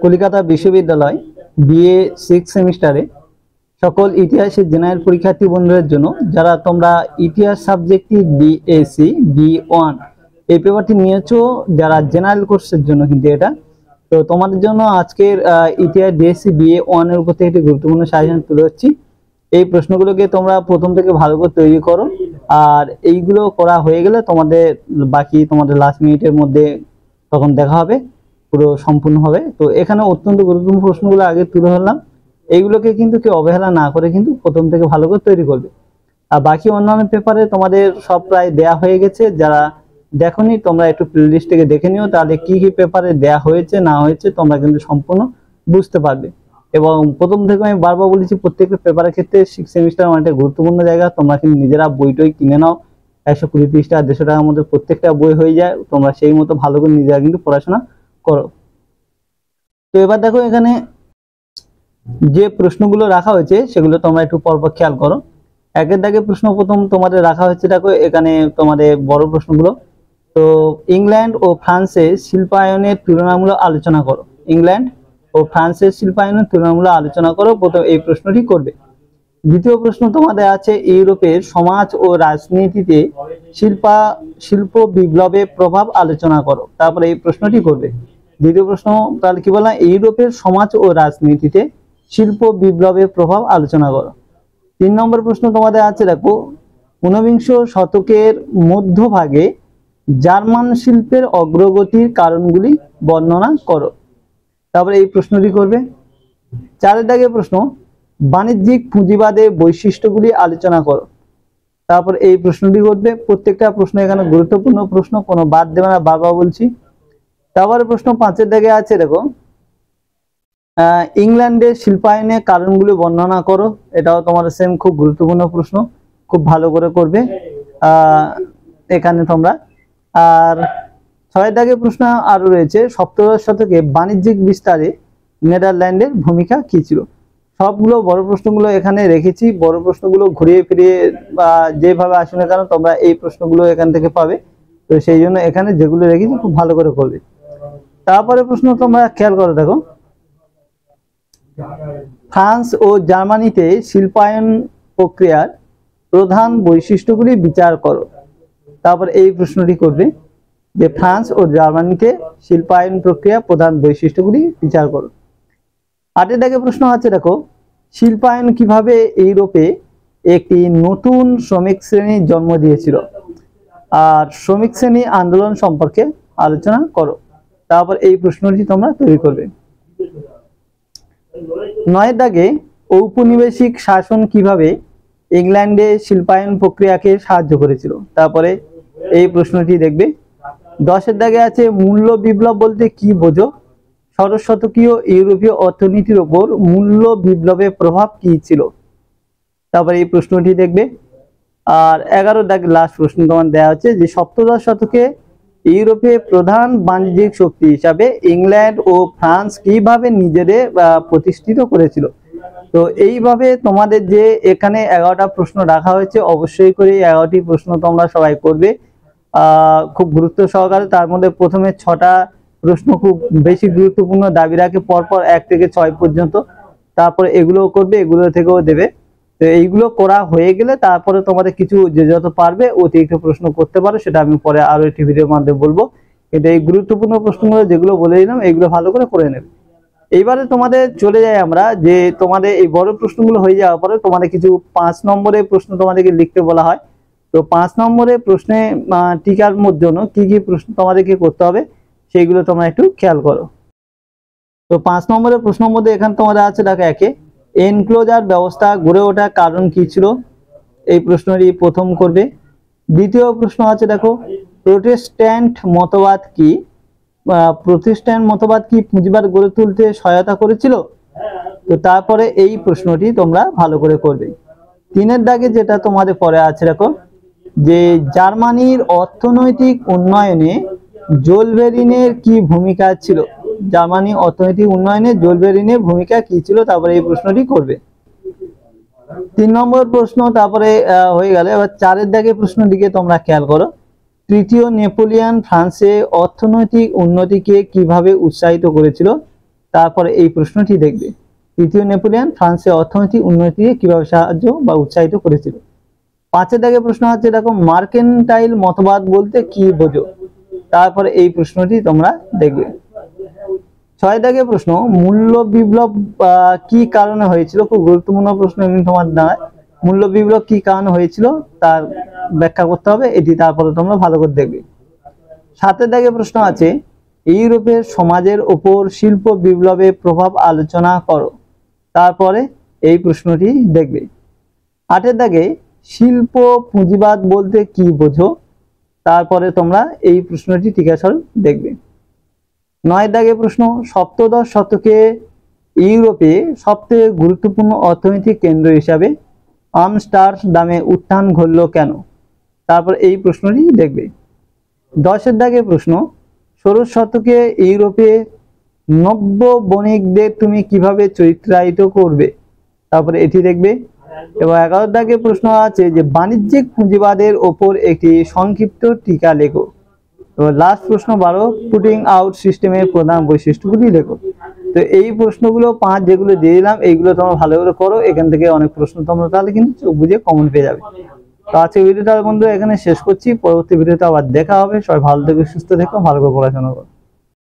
কলকাতা বিশ্ববিদ্যালয় বিএ 6 সেমিস্টারে সকল ইতিহাসের জেনারেল পরীক্ষার্থী বন্ধুদের জন্য যারা তোমরা ইতিহাস সাবজেক্টটি ডিএসসি বি1 এই পেপারটি নিয়েছো, যারা জেনারেল কোর্সের জন্য কিন্তু এটা তো তোমাদের জন্য আজকের ইতিহাস ডিএসসি বিএ1 এর উপর থেকে একটি গুরুত্বপূর্ণ সাজেশন তুলে হচ্ছি। এই প্রশ্নগুলোকে তোমরা প্রথম থেকে ভালো করে তৈরি করো, আর এইগুলো করা হয়ে গেলে তোমাদের বাকি তোমাদের লাস্ট মিনিটের মধ্যে তখন দেখা হবে, পুরো সম্পূর্ণ হবে। তো এখানে অত্যন্ত গুরুত্বপূর্ণ প্রশ্নগুলো আগে তুলে ধরলাম, এইগুলোকে কিন্তু কেউ অবহেলা না করে কিন্তু প্রথম থেকে ভালো করে তৈরি করবে। আর বাকি অন্যান্য পেপারে তোমাদের সব প্রায় দেয়া হয়ে গেছে, যারা দেখোনি তোমরা একটু প্লেলিস্ট থেকে দেখে নিও, তাহলে কি কি পেপারে দেয়া হয়েছে না হয়েছে তোমরা কিন্তু সম্পূর্ণ বুঝতে পারবে। এবং প্রথম থেকে আমি বারবার বলেছি, প্রত্যেকটা পেপারের ক্ষেত্রে 6 সেমিস্টার অনেকটা গুরুত্বপূর্ণ জায়গা। তোমরা কিন্তু নিজেরা বই কিনে নাও, 120-30 টাকা 150 টাকার মধ্যে প্রত্যেকটা বই হয়ে যায়। তোমরা সেই মতো ভালো করে নিজেরা কিন্তু পড়াশোনা করো। তো এবার দেখো এখানে যে প্রশ্নগুলো রাখা হয়েছে সেগুলো তোমরা একটু পরপর খেয়াল করো। একের দাগে প্রশ্ন প্রথম তোমাদের রাখা হয়েছে, দেখো এখানে তোমাদের বড় প্রশ্নগুলো। তো ইংল্যান্ড ও ফ্রান্সের শিল্পায়নের তুলনামূলক আলোচনা করো। ইংল্যান্ড ও ফ্রান্সের শিল্পায়নের তুলনামূলক আলোচনা করো, প্রথম এই প্রশ্নটি করবে। দ্বিতীয় প্রশ্ন তোমাদের আছে ইউরোপের সমাজ ও রাজনীতিতে শিল্প বিপ্লবের প্রভাব আলোচনা করো, তারপরে এই প্রশ্নটি করবে। দ্বিতীয় প্রশ্ন তাহলে কি বললাম, ইউরোপের সমাজ ও রাজনীতিতে শিল্প বিপ্লবের প্রভাব আলোচনা করো। 3 নম্বর প্রশ্ন তোমাদের আছে, দেখো 19বিংশ শতকের মধ্যভাগে জার্মান শিল্পের অগ্রগতির কারণগুলি বর্ণনা করো, তারপরে এই প্রশ্নটি করবে। 4এর দাগে প্রশ্ন বাণিজ্যিক পুঁজিবাদের বৈশিষ্ট্যগুলি আলোচনা করো, তারপর এই প্রশ্নটি করবে। প্রত্যেকটা প্রশ্ন এখানে গুরুত্বপূর্ণ প্রশ্ন, কোনো বাদ দেবে না, বারবার বলছি। তারপরে প্রশ্ন 5এর দাগে আছে, দেখো ইংল্যান্ডের শিল্পায়নের কারণগুলি বর্ণনা করো, এটাও তোমার সেম খুব গুরুত্বপূর্ণ প্রশ্ন, খুব ভালো করে করবে এখানে তোমরা। আর 6এর দাগে প্রশ্ন আরো রয়েছে, সপ্তদশ শতকে বাণিজ্যিক বিস্তারে নেদারল্যান্ডের ভূমিকা কি ছিল। সবগুলো বড় প্রশ্নগুলো এখানে রেখেছি, বড় প্রশ্নগুলো ঘুরিয়ে ফিরিয়ে বা যেভাবে আসুন না কেন তোমরা এই প্রশ্নগুলো এখান থেকে পাবে। তো সেই জন্য এখানে যেগুলো রেখেছি খুব ভালো করে করবে। তারপরে প্রশ্ন তোমরা খেয়াল করে দেখো, ফ্রান্স ও জার্মানিতে শিল্পায়ন প্রক্রিয়ার প্রধান বৈশিষ্ট্যগুলি বিচার করো, তারপর এই প্রশ্নটি করবে যে ফ্রান্স ও জার্মানিতে শিল্পায়ন প্রক্রিয়া প্রধান বৈশিষ্ট্যগুলি বিচার করো। 8এর দাগে প্রশ্ন আছে, দেখো শিল্পায়ন কিভাবে ইউরোপে একটি নতুন শ্রমিক শ্রেণীর জন্ম দিয়েছিল, আর শ্রমিক শ্রেণী আন্দোলন সম্পর্কে আলোচনা করো, তারপর এই প্রশ্নটি তোমরা তৈরি করবে। 9এর দাগে ঔপনিবেশিক শাসন কিভাবে ইংল্যান্ডে শিল্পায়ন প্রক্রিয়াকে সাহায্য করেছিল, তারপরে এই প্রশ্নটি দেখবে। 10এর দাগে আছে মূল্য বিপ্লব বলতে কি বোঝো, ষোড়শ শতকীয় ইউরোপীয় অর্থনীতির উপর মূল্য বিপ্লবের প্রভাব কি ছিল, তারপরে এই প্রশ্নটি দেখবে। আর 11 দাগে লাস্ট প্রশ্ন তোমার দেওয়া হচ্ছে যে সপ্তদশ শতকে ইউরোপে প্রধান বাণিজ্যিক শক্তি হিসাবে ইংল্যান্ড ও ফ্রান্স কিভাবে নিজেদের প্রতিষ্ঠিত করেছিল। তো এইভাবে তোমাদের যে এখানে 11টা প্রশ্ন রাখা হয়েছে, অবশ্যই করে 11টি প্রশ্ন তোমরা সবাই করবে খুব গুরুত্ব সহকারে। তার মধ্যে প্রথমে 6টা প্রশ্ন খুব বেশি গুরুত্বপূর্ণ, দাবি রাখে পরপর 1 থেকে 6 পর্যন্ত, তারপরে এগুলোও করবে, এগুলো থেকেও দেবে। তো এইগুলো করা হয়ে গেলে তারপরে তোমাদের কিছু যে যত পারবে অতিরিক্ত প্রশ্ন করতে পারো, সেটা আমি পরে আরো একটি ভিডিওর মাধ্যমে বলবো। কিন্তু এই গুরুত্বপূর্ণ প্রশ্নগুলো যেগুলো বলে দিলাম এগুলো ভালো করে নেবে। এইবারে তোমাদের চলে যাই আমরা, যে তোমাদের এই বড় প্রশ্নগুলো হয়ে যাওয়ার পরে তোমাদের কিছু 5 নম্বরের প্রশ্ন তোমাদেরকে লিখতে বলা হয়। তো 5 নম্বরের প্রশ্নে টিকার জন্য কি কি প্রশ্ন তোমাদেরকে করতে হবে সেইগুলো তোমরা একটু খেয়াল করো। তো 5 নম্বরের প্রশ্নের মধ্যে এখানে তোমাদের আছে, দেখো একে এনক্লোজার ব্যবস্থা গড়ে ওঠার কারণ কি ছিল, এই প্রশ্নটি প্রথম করবে। দ্বিতীয় প্রশ্ন আছে, দেখো প্রোটেস্ট্যান্ট মতবাদ কি, প্রতিষ্ঠান মতবাদ কি পুঁজিবাদ গড়ে তুলতে সহায়তা করেছিল। তো তারপরে এই প্রশ্নটি তোমরা ভালো করে করবে। 3এর দাগে যেটা তোমাদের পরে আছে, দেখো যে জার্মানির অর্থনৈতিক উন্নয়নে জোলভেরিনের কি ভূমিকা ছিল, জার্মানি অর্থনৈতিক উন্নয়নে জোলভেরিনের ভূমিকা কি ছিল, তারপরে এই প্রশ্নটি করবে। 3 নম্বর প্রশ্ন তারপরে হয়ে গেল। এবার 4এর দাগে প্রশ্নটিকে তোমরা খেয়াল করো, তৃতীয় নেপোলিয়ন ফ্রান্সে অর্থনৈতিক উন্নতিকে কিভাবে উৎসাহিত করেছিল, তারপরে এই প্রশ্নটি দেখবে, তৃতীয় নেপোলিয়ন ফ্রান্সের অর্থনৈতিক উন্নতিতে কিভাবে সাহায্য বা উৎসাহিত করেছিল। 5 দাগে প্রশ্ন আছে, দেখো মার্কেন্টাইল মতবাদ বলতে কি বোঝো। তারপরে এই প্রশ্নটি তোমরা দেখবে। 6 দাগে প্রশ্ন, মূল্য বিপ্লব কি কারণে হয়েছিল। খুব গুরুত্বপূর্ণ প্রশ্ন এমনি তোমার দাঁড়ায়, মূল্য বিপ্লব কি কারণে হয়েছিল তার ব্যাখ্যা করতে হবে এটি, তারপরে তোমরা ভালো করে দেখবে। 7 দাগে প্রশ্ন আছে, ইউরোপের সমাজের ওপর শিল্প বিপ্লবের প্রভাব আলোচনা করো। তারপরে এই প্রশ্নটি দেখবে। 8 দাগে শিল্প পুঁজিবাদ বলতে কি বোঝো। তারপরে তোমরা এই প্রশ্নটি টিকাসল দেখবে। 9 দাগে প্রশ্ন, সপ্তদশ শতকে ইউরোপে সবথেকে গুরুত্বপূর্ণ অর্থনৈতিক কেন্দ্র হিসাবে আমস্টারডামে উত্থান ঘটল কেন। তারপর এই প্রশ্নটি দেখবে। 10 দাগে প্রশ্ন, ষোড়শ শতকে ইউরোপে নব্য বণিকদের তুমি কিভাবে চরিত্রায়িত করবে। তারপরে এটি দেখবে। এবং 11 দাগে প্রশ্ন আছে যে বাণিজ্যিক পুঁজিবাদের ওপর একটি সংক্ষিপ্ত টিকা লেখো। এবং লাস্ট প্রশ্ন 12, পুটিং আউট সিস্টেমের প্রধান বৈশিষ্ট্যগুলি লেখো। তো এই প্রশ্নগুলো 5 যেগুলো দিয়ে দিলাম এইগুলো তোমরা ভালো করে করো, এখান থেকে অনেক প্রশ্ন তোমরা তাহলে কিন্তু চোখ বুঝে কমন পেয়ে যাবে। তো আজকে ভিডিওটা বন্ধুরা এখানে শেষ করছি, পরবর্তী ভিডিওতে আবার দেখা হবে। সবাই ভালো থেকো, সুস্থ থেকো, ভালো করে পড়াশোনা করো।